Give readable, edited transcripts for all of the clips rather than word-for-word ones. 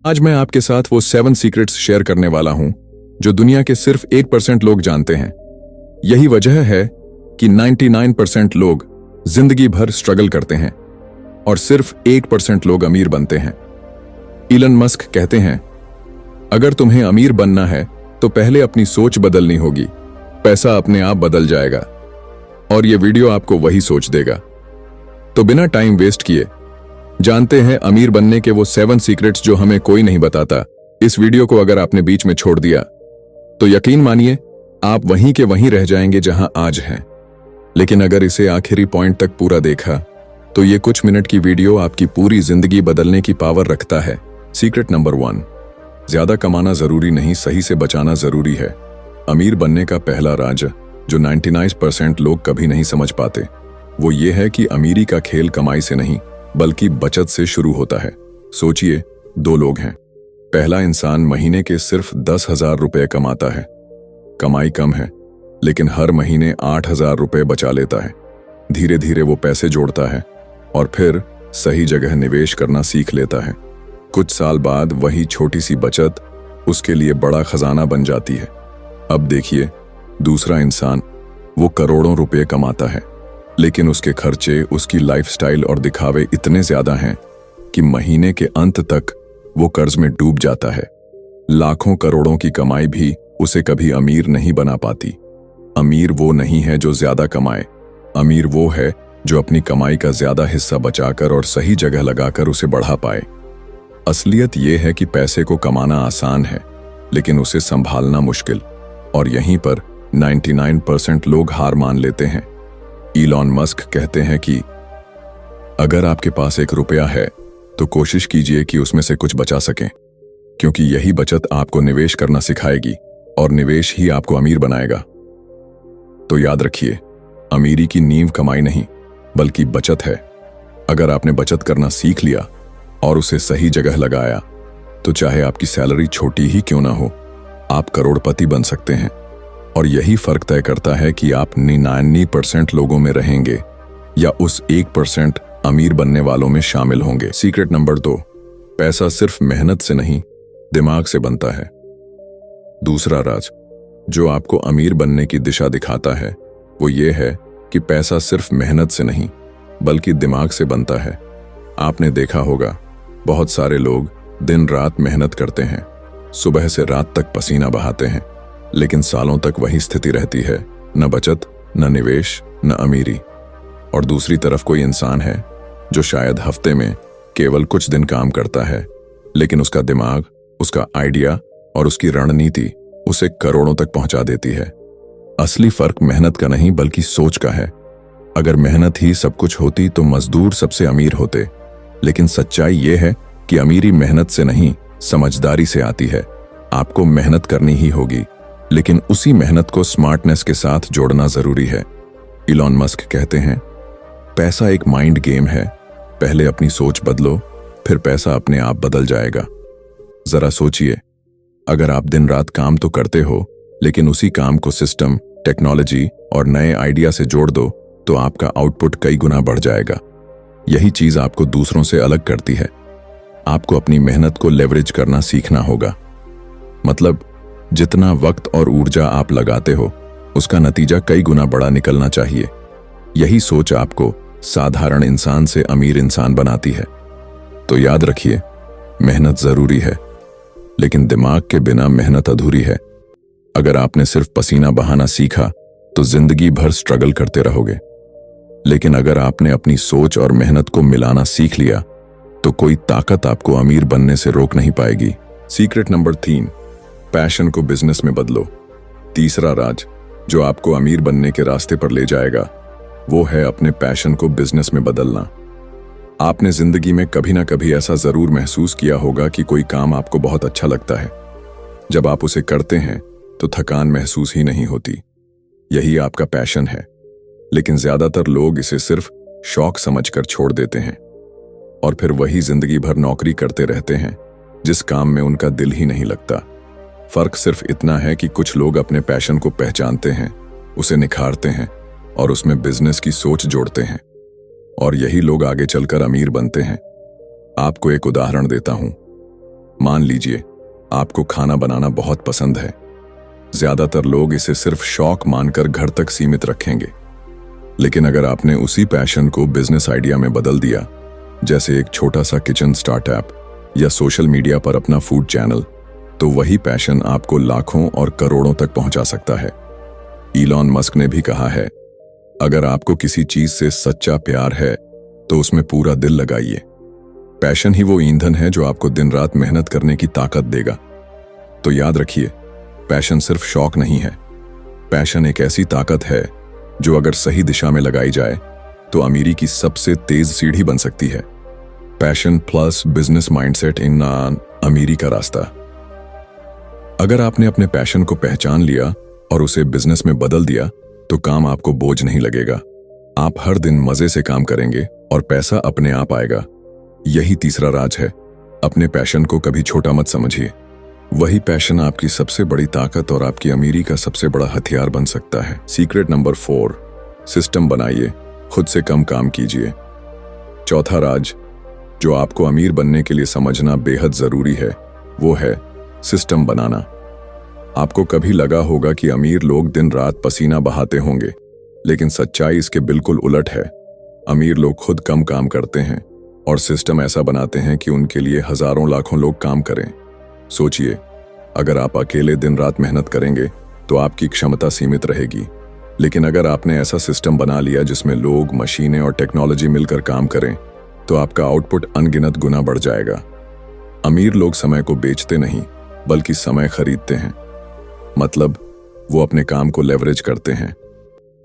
आज मैं आपके साथ वो 7 सीक्रेट्स शेयर करने वाला हूं जो दुनिया के सिर्फ 1% लोग जानते हैं। यही वजह है कि 99% लोग जिंदगी भर स्ट्रगल करते हैं और सिर्फ 1% लोग अमीर बनते हैं। इलन मस्क कहते हैं, अगर तुम्हें अमीर बनना है तो पहले अपनी सोच बदलनी होगी, पैसा अपने आप बदल जाएगा। और ये वीडियो आपको वही सोच देगा। तो बिना टाइम वेस्ट किए जानते हैं अमीर बनने के वो 7 सीक्रेट्स जो हमें कोई नहीं बताता। इस वीडियो को अगर आपने बीच में छोड़ दिया तो यकीन मानिए आप वहीं के वहीं रह जाएंगे जहां आज हैं। लेकिन अगर इसे आखिरी पॉइंट तक पूरा देखा तो ये कुछ मिनट की वीडियो आपकी पूरी जिंदगी बदलने की पावर रखता है। सीक्रेट नंबर 1, ज्यादा कमाना जरूरी नहीं, सही से बचाना जरूरी है। अमीर बनने का पहला राज जो 99% लोग कभी नहीं समझ पाते वो ये है कि अमीरी का खेल कमाई से नहीं बल्कि बचत से शुरू होता है। सोचिए, 2 लोग हैं। पहला इंसान महीने के सिर्फ 10,000 रुपए कमाता है। कमाई कम है लेकिन हर महीने 8,000 रुपए बचा लेता है। धीरे धीरे वो पैसे जोड़ता है और फिर सही जगह निवेश करना सीख लेता है। कुछ साल बाद वही छोटी सी बचत उसके लिए बड़ा खजाना बन जाती है। अब देखिए, दूसरा इंसान वो करोड़ों रुपए कमाता है लेकिन उसके खर्चे, उसकी लाइफस्टाइल और दिखावे इतने ज्यादा हैं कि महीने के अंत तक वो कर्ज में डूब जाता है। लाखों करोड़ों की कमाई भी उसे कभी अमीर नहीं बना पाती। अमीर वो नहीं है जो ज्यादा कमाए, अमीर वो है जो अपनी कमाई का ज्यादा हिस्सा बचाकर और सही जगह लगाकर उसे बढ़ा पाए। असलियत ये है कि पैसे को कमाना आसान है लेकिन उसे संभालना मुश्किल, और यहीं पर 99% लोग हार मान लेते हैं। इलॉन मस्क कहते हैं कि अगर आपके पास 1 रुपया है तो कोशिश कीजिए कि उसमें से कुछ बचा सकें, क्योंकि यही बचत आपको निवेश करना सिखाएगी और निवेश ही आपको अमीर बनाएगा। तो याद रखिए, अमीरी की नींव कमाई नहीं बल्कि बचत है। अगर आपने बचत करना सीख लिया और उसे सही जगह लगाया तो चाहे आपकी सैलरी छोटी ही क्यों ना हो, आप करोड़पति बन सकते हैं। और यही फर्क तय करता है कि आप 99% लोगों में रहेंगे या उस 1% अमीर बनने वालों में शामिल होंगे। सीक्रेट नंबर 2, पैसा सिर्फ मेहनत से नहीं दिमाग से बनता है। दूसरा राज जो आपको अमीर बनने की दिशा दिखाता है वो ये है कि पैसा सिर्फ मेहनत से नहीं बल्कि दिमाग से बनता है। आपने देखा होगा, बहुत सारे लोग दिन रात मेहनत करते हैं, सुबह से रात तक पसीना बहाते हैं, लेकिन सालों तक वही स्थिति रहती है, न बचत, न निवेश, न अमीरी। और दूसरी तरफ कोई इंसान है जो शायद हफ्ते में केवल कुछ दिन काम करता है लेकिन उसका दिमाग, उसका आइडिया और उसकी रणनीति उसे करोड़ों तक पहुंचा देती है। असली फर्क मेहनत का नहीं बल्कि सोच का है। अगर मेहनत ही सब कुछ होती तो मजदूर सबसे अमीर होते, लेकिन सच्चाई यह है कि अमीरी मेहनत से नहीं समझदारी से आती है। आपको मेहनत करनी ही होगी लेकिन उसी मेहनत को स्मार्टनेस के साथ जोड़ना जरूरी है। इलॉन मस्क कहते हैं, पैसा एक माइंड गेम है, पहले अपनी सोच बदलो फिर पैसा अपने आप बदल जाएगा। जरा सोचिए, अगर आप दिन रात काम तो करते हो लेकिन उसी काम को सिस्टम, टेक्नोलॉजी और नए आइडिया से जोड़ दो तो आपका आउटपुट कई गुना बढ़ जाएगा। यही चीज आपको दूसरों से अलग करती है। आपको अपनी मेहनत को लेवरेज करना सीखना होगा। मतलब जितना वक्त और ऊर्जा आप लगाते हो उसका नतीजा कई गुना बड़ा निकलना चाहिए। यही सोच आपको साधारण इंसान से अमीर इंसान बनाती है। तो याद रखिए, मेहनत जरूरी है लेकिन दिमाग के बिना मेहनत अधूरी है। अगर आपने सिर्फ पसीना बहाना सीखा तो जिंदगी भर स्ट्रगल करते रहोगे, लेकिन अगर आपने अपनी सोच और मेहनत को मिलाना सीख लिया तो कोई ताकत आपको अमीर बनने से रोक नहीं पाएगी। सीक्रेट नंबर 3, पैशन को बिजनेस में बदलो। तीसरा राज जो आपको अमीर बनने के रास्ते पर ले जाएगा वो है अपने पैशन को बिजनेस में बदलना। आपने जिंदगी में कभी ना कभी ऐसा जरूर महसूस किया होगा कि कोई काम आपको बहुत अच्छा लगता है। जब आप उसे करते हैं तो थकान महसूस ही नहीं होती। यही आपका पैशन है, लेकिन ज्यादातर लोग इसे सिर्फ शौक समझकर छोड़ देते हैं और फिर वही जिंदगी भर नौकरी करते रहते हैं जिस काम में उनका दिल ही नहीं लगता। फर्क सिर्फ इतना है कि कुछ लोग अपने पैशन को पहचानते हैं, उसे निखारते हैं और उसमें बिजनेस की सोच जोड़ते हैं, और यही लोग आगे चलकर अमीर बनते हैं। आपको एक उदाहरण देता हूं। मान लीजिए आपको खाना बनाना बहुत पसंद है। ज्यादातर लोग इसे सिर्फ शौक मानकर घर तक सीमित रखेंगे, लेकिन अगर आपने उसी पैशन को बिजनेस आइडिया में बदल दिया, जैसे एक छोटा सा किचन स्टार्टअप या सोशल मीडिया पर अपना फूड चैनल, तो वही पैशन आपको लाखों और करोड़ों तक पहुंचा सकता है। इलॉन मस्क ने भी कहा है, अगर आपको किसी चीज से सच्चा प्यार है तो उसमें पूरा दिल लगाइए। पैशन ही वो ईंधन है जो आपको दिन रात मेहनत करने की ताकत देगा। तो याद रखिए, पैशन सिर्फ शौक नहीं है। पैशन एक ऐसी ताकत है जो अगर सही दिशा में लगाई जाए तो अमीरी की सबसे तेज सीढ़ी बन सकती है। Passion plus business mindset in अमीरी का रास्ता। अगर आपने अपने पैशन को पहचान लिया और उसे बिजनेस में बदल दिया तो काम आपको बोझ नहीं लगेगा। आप हर दिन मजे से काम करेंगे और पैसा अपने आप आएगा। यही तीसरा राज है, अपने पैशन को कभी छोटा मत समझिए। वही पैशन आपकी सबसे बड़ी ताकत और आपकी अमीरी का सबसे बड़ा हथियार बन सकता है। सीक्रेट नंबर 4, सिस्टम बनाइए, खुद से कम काम कीजिए। चौथा राज जो आपको अमीर बनने के लिए समझना बेहद जरूरी है, वो है सिस्टम बनाना। आपको कभी लगा होगा कि अमीर लोग दिन रात पसीना बहाते होंगे, लेकिन सच्चाई इसके बिल्कुल उलट है। अमीर लोग खुद कम काम करते हैं और सिस्टम ऐसा बनाते हैं कि उनके लिए हजारों लाखों लोग काम करें। सोचिए, अगर आप अकेले दिन रात मेहनत करेंगे तो आपकी क्षमता सीमित रहेगी, लेकिन अगर आपने ऐसा सिस्टम बना लिया जिसमें लोग, मशीनें और टेक्नोलॉजी मिलकर काम करें, तो आपका आउटपुट अनगिनत गुना बढ़ जाएगा। अमीर लोग समय को बेचते नहीं, बल्कि समय खरीदते हैं। मतलब वो अपने काम को लेवरेज करते हैं।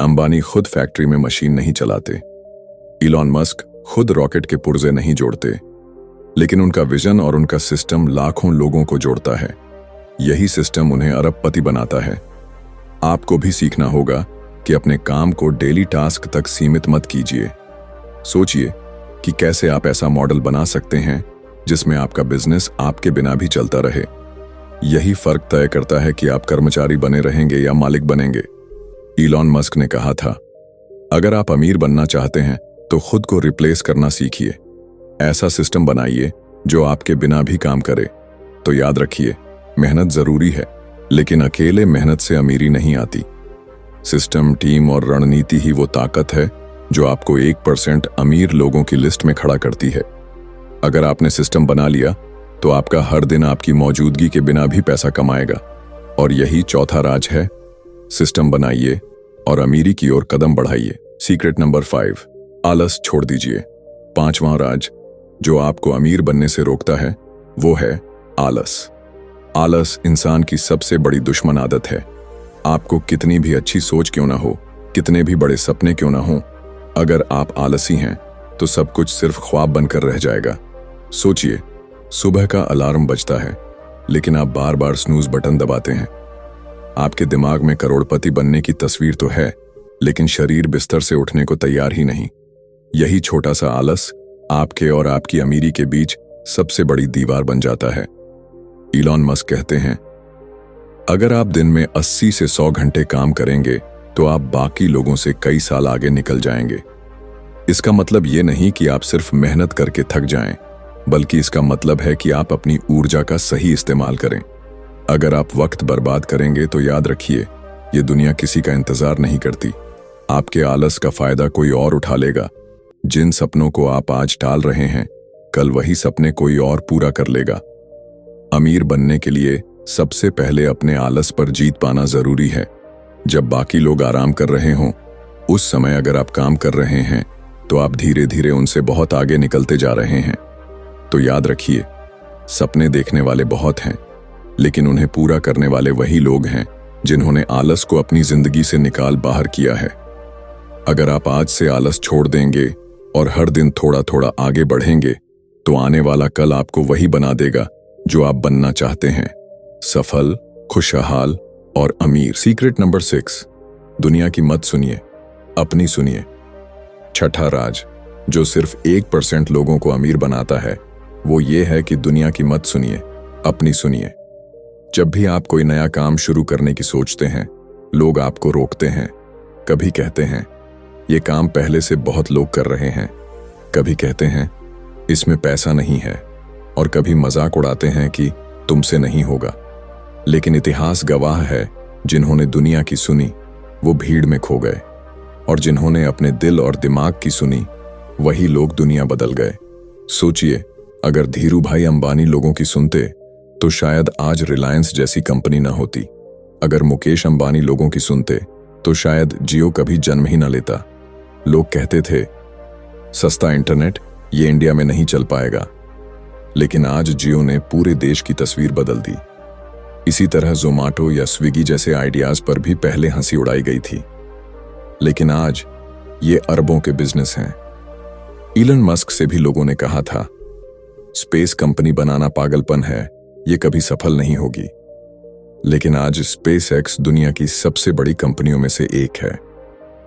अंबानी खुद फैक्ट्री में मशीन नहीं चलाते, इलॉन मस्क खुद रॉकेट के पुर्जे नहीं जोड़ते, लेकिन उनका विजन और उनका सिस्टम लाखों लोगों को जोड़ता है। यही सिस्टम उन्हें अरबपति बनाता है। आपको भी सीखना होगा कि अपने काम को डेली टास्क तक सीमित मत कीजिए। सोचिए कि कैसे आप ऐसा मॉडल बना सकते हैं जिसमें आपका बिजनेस आपके बिना भी चलता रहे। यही फर्क तय करता है कि आप कर्मचारी बने रहेंगे या मालिक बनेंगे। इलॉन मस्क ने कहा था, अगर आप अमीर बनना चाहते हैं तो खुद को रिप्लेस करना सीखिए। ऐसा सिस्टम बनाइए जो आपके बिना भी काम करे। तो याद रखिए, मेहनत जरूरी है, लेकिन अकेले मेहनत से अमीरी नहीं आती। सिस्टम, टीम और रणनीति ही वो ताकत है जो आपको 1% अमीर लोगों की लिस्ट में खड़ा करती है। अगर आपने सिस्टम बना लिया तो आपका हर दिन आपकी मौजूदगी के बिना भी पैसा कमाएगा। और यही चौथा राज है, सिस्टम बनाइए और अमीरी की ओर कदम बढ़ाइए। सीक्रेट नंबर 5, आलस छोड़ दीजिए। पांचवां राज जो आपको अमीर बनने से रोकता है, वो है आलस। आलस इंसान की सबसे बड़ी दुश्मन आदत है। आपको कितनी भी अच्छी सोच क्यों ना हो, कितने भी बड़े सपने क्यों ना हो, अगर आप आलसी हैं तो सब कुछ सिर्फ ख्वाब बनकर रह जाएगा। सोचिए, सुबह का अलार्म बजता है, लेकिन आप बार बार स्नूज बटन दबाते हैं। आपके दिमाग में करोड़पति बनने की तस्वीर तो है, लेकिन शरीर बिस्तर से उठने को तैयार ही नहीं। यही छोटा सा आलस आपके और आपकी अमीरी के बीच सबसे बड़ी दीवार बन जाता है। इलॉन मस्क कहते हैं, अगर आप दिन में 80 से 100 घंटे काम करेंगे तो आप बाकी लोगों से कई साल आगे निकल जाएंगे। इसका मतलब ये नहीं कि आप सिर्फ मेहनत करके थक जाएं, बल्कि इसका मतलब है कि आप अपनी ऊर्जा का सही इस्तेमाल करें। अगर आप वक्त बर्बाद करेंगे तो याद रखिए, ये दुनिया किसी का इंतजार नहीं करती। आपके आलस का फायदा कोई और उठा लेगा। जिन सपनों को आप आज टाल रहे हैं, कल वही सपने कोई और पूरा कर लेगा। अमीर बनने के लिए सबसे पहले अपने आलस पर जीत पाना जरूरी है। जब बाकी लोग आराम कर रहे हों, उस समय अगर आप काम कर रहे हैं तो आप धीरे धीरे उनसे बहुत आगे निकलते जा रहे हैं। तो याद रखिए, सपने देखने वाले बहुत हैं, लेकिन उन्हें पूरा करने वाले वही लोग हैं जिन्होंने आलस को अपनी जिंदगी से निकाल बाहर किया है। अगर आप आज से आलस छोड़ देंगे और हर दिन थोड़ा थोड़ा आगे बढ़ेंगे, तो आने वाला कल आपको वही बना देगा जो आप बनना चाहते हैं, सफल, खुशहाल और अमीर। सीक्रेट नंबर 6, दुनिया की मत सुनिए, अपनी सुनिए। छठा राज जो सिर्फ 1% लोगों को अमीर बनाता है, वो ये है कि दुनिया की मत सुनिए, अपनी सुनिए। जब भी आप कोई नया काम शुरू करने की सोचते हैं, लोग आपको रोकते हैं। कभी कहते हैं, ये काम पहले से बहुत लोग कर रहे हैं। कभी कहते हैं, इसमें पैसा नहीं है। और कभी मजाक उड़ाते हैं कि तुमसे नहीं होगा। लेकिन इतिहास गवाह है, जिन्होंने दुनिया की सुनी वो भीड़ में खो गए, और जिन्होंने अपने दिल और दिमाग की सुनी वही लोग दुनिया बदल गए। सोचिए, अगर धीरू भाई अंबानी लोगों की सुनते तो शायद आज रिलायंस जैसी कंपनी ना होती। अगर मुकेश अंबानी लोगों की सुनते तो शायद जियो कभी जन्म ही ना लेता। लोग कहते थे सस्ता इंटरनेट ये इंडिया में नहीं चल पाएगा, लेकिन आज जियो ने पूरे देश की तस्वीर बदल दी। इसी तरह जोमाटो या स्विगी जैसे आइडियाज पर भी पहले हंसी उड़ाई गई थी, लेकिन आज ये अरबों के बिजनेस हैं। इलन मस्क से भी लोगों ने कहा था स्पेस कंपनी बनाना पागलपन है, ये कभी सफल नहीं होगी। लेकिन आज स्पेस एक्स दुनिया की सबसे बड़ी कंपनियों में से एक है।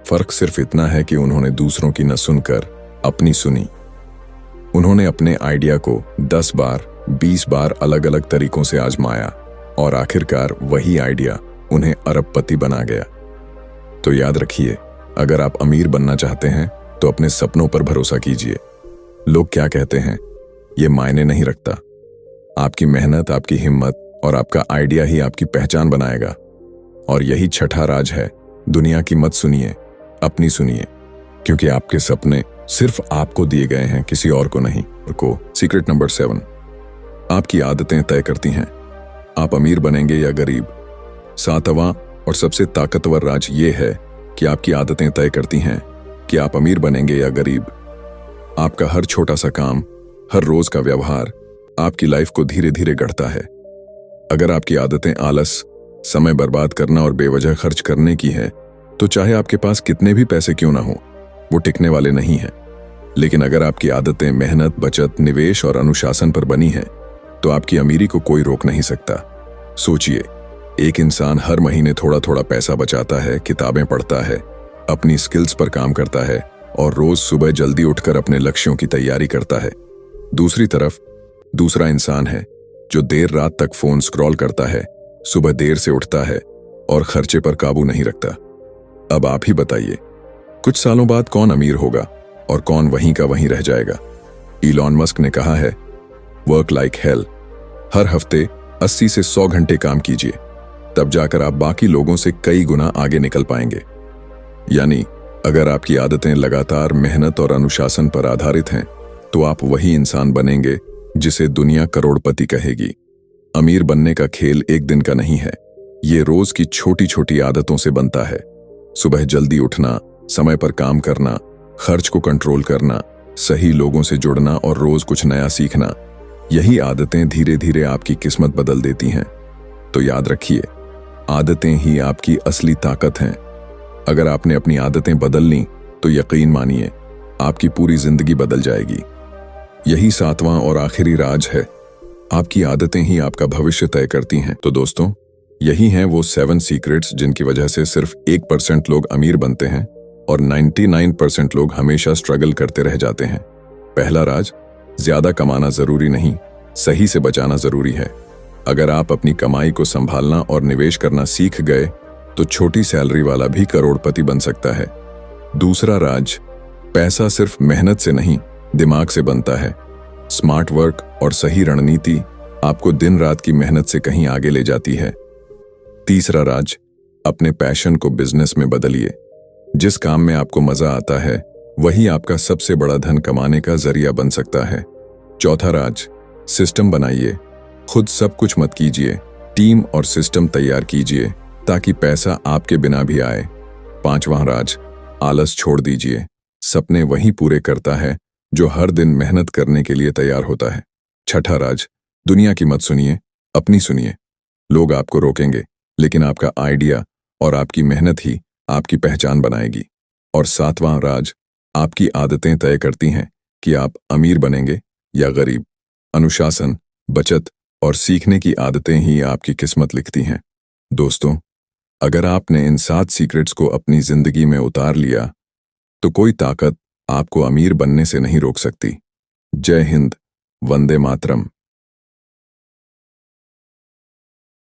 फर्क सिर्फ इतना है कि उन्होंने दूसरों की न सुनकर अपनी सुनी। उन्होंने अपने आइडिया को 10 बार 20 बार अलग अलग तरीकों से आजमाया और आखिरकार वही आइडिया उन्हें अरबपति बना गया। तो याद रखिए, अगर आप अमीर बनना चाहते हैं तो अपने सपनों पर भरोसा कीजिए। लोग क्या कहते हैं ये मायने नहीं रखता। आपकी मेहनत, आपकी हिम्मत और आपका आइडिया ही आपकी पहचान बनाएगा। और यही छठा राज है, दुनिया की मत सुनिए, अपनी सुनिए, क्योंकि आपके सपने सिर्फ आपको दिए गए हैं, किसी और को नहीं। सीक्रेट नंबर 7, आपकी आदतें तय करती हैं आप अमीर बनेंगे या गरीब। 7वां और सबसे ताकतवर राज ये है कि आपकी आदतें तय करती हैं कि आप अमीर बनेंगे या गरीब। आपका हर छोटा सा काम, हर रोज का व्यवहार आपकी लाइफ को धीरे धीरे गढ़ता है। अगर आपकी आदतें आलस, समय बर्बाद करना और बेवजह खर्च करने की है, तो चाहे आपके पास कितने भी पैसे क्यों ना हो, वो टिकने वाले नहीं हैं। लेकिन अगर आपकी आदतें मेहनत, बचत, निवेश और अनुशासन पर बनी हैं, तो आपकी अमीरी को कोई रोक नहीं सकता। सोचिए, एक इंसान हर महीने थोड़ा थोड़ा पैसा बचाता है, किताबें पढ़ता है, अपनी स्किल्स पर काम करता है और रोज सुबह जल्दी उठकर अपने लक्ष्यों की तैयारी करता है। दूसरी तरफ दूसरा इंसान है जो देर रात तक फोन स्क्रॉल करता है, सुबह देर से उठता है और खर्चे पर काबू नहीं रखता। अब आप ही बताइए, कुछ सालों बाद कौन अमीर होगा और कौन वहीं का वहीं रह जाएगा। इलॉन मस्क ने कहा है, वर्क लाइक हेल। हर हफ्ते 80 से 100 घंटे काम कीजिए, तब जाकर आप बाकी लोगों से कई गुना आगे निकल पाएंगे। यानी अगर आपकी आदतें लगातार मेहनत और अनुशासन पर आधारित हैं, तो आप वही इंसान बनेंगे जिसे दुनिया करोड़पति कहेगी। अमीर बनने का खेल एक दिन का नहीं है, ये रोज की छोटी छोटी आदतों से बनता है। सुबह जल्दी उठना, समय पर काम करना, खर्च को कंट्रोल करना, सही लोगों से जुड़ना और रोज कुछ नया सीखना, यही आदतें धीरे धीरे आपकी किस्मत बदल देती हैं। तो याद रखिए, आदतें ही आपकी असली ताकत हैं। अगर आपने अपनी आदतें बदल लीं, तो यकीन मानिए आपकी पूरी जिंदगी बदल जाएगी। यही 7वां और आखिरी राज है, आपकी आदतें ही आपका भविष्य तय करती हैं। तो दोस्तों, यही हैं वो 7 सीक्रेट्स जिनकी वजह से सिर्फ 1% लोग अमीर बनते हैं और 99% लोग हमेशा स्ट्रगल करते रह जाते हैं। पहला राज, ज्यादा कमाना जरूरी नहीं, सही से बचाना जरूरी है। अगर आप अपनी कमाई को संभालना और निवेश करना सीख गए, तो छोटी सैलरी वाला भी करोड़पति बन सकता है। दूसरा राज, पैसा सिर्फ मेहनत से नहीं, दिमाग से बनता है। स्मार्ट वर्क और सही रणनीति आपको दिन रात की मेहनत से कहीं आगे ले जाती है। तीसरा राज, अपने पैशन को बिजनेस में बदलिए। जिस काम में आपको मजा आता है, वही आपका सबसे बड़ा धन कमाने का जरिया बन सकता है। चौथा राज, सिस्टम बनाइए। खुद सब कुछ मत कीजिए, टीम और सिस्टम तैयार कीजिए ताकि पैसा आपके बिना भी आए। पांचवां राज, आलस छोड़ दीजिए। सपने वही पूरे करता है जो हर दिन मेहनत करने के लिए तैयार होता है। छठा राज, दुनिया की मत सुनिए, अपनी सुनिए। लोग आपको रोकेंगे, लेकिन आपका आइडिया और आपकी मेहनत ही आपकी पहचान बनाएगी। और सातवां राज, आपकी आदतें तय करती हैं कि आप अमीर बनेंगे या गरीब। अनुशासन, बचत और सीखने की आदतें ही आपकी किस्मत लिखती हैं। दोस्तों, अगर आपने इन 7 सीक्रेट्स को अपनी जिंदगी में उतार लिया, तो कोई ताकत आपको अमीर बनने से नहीं रोक सकती। जय हिंद, वंदे मातरम।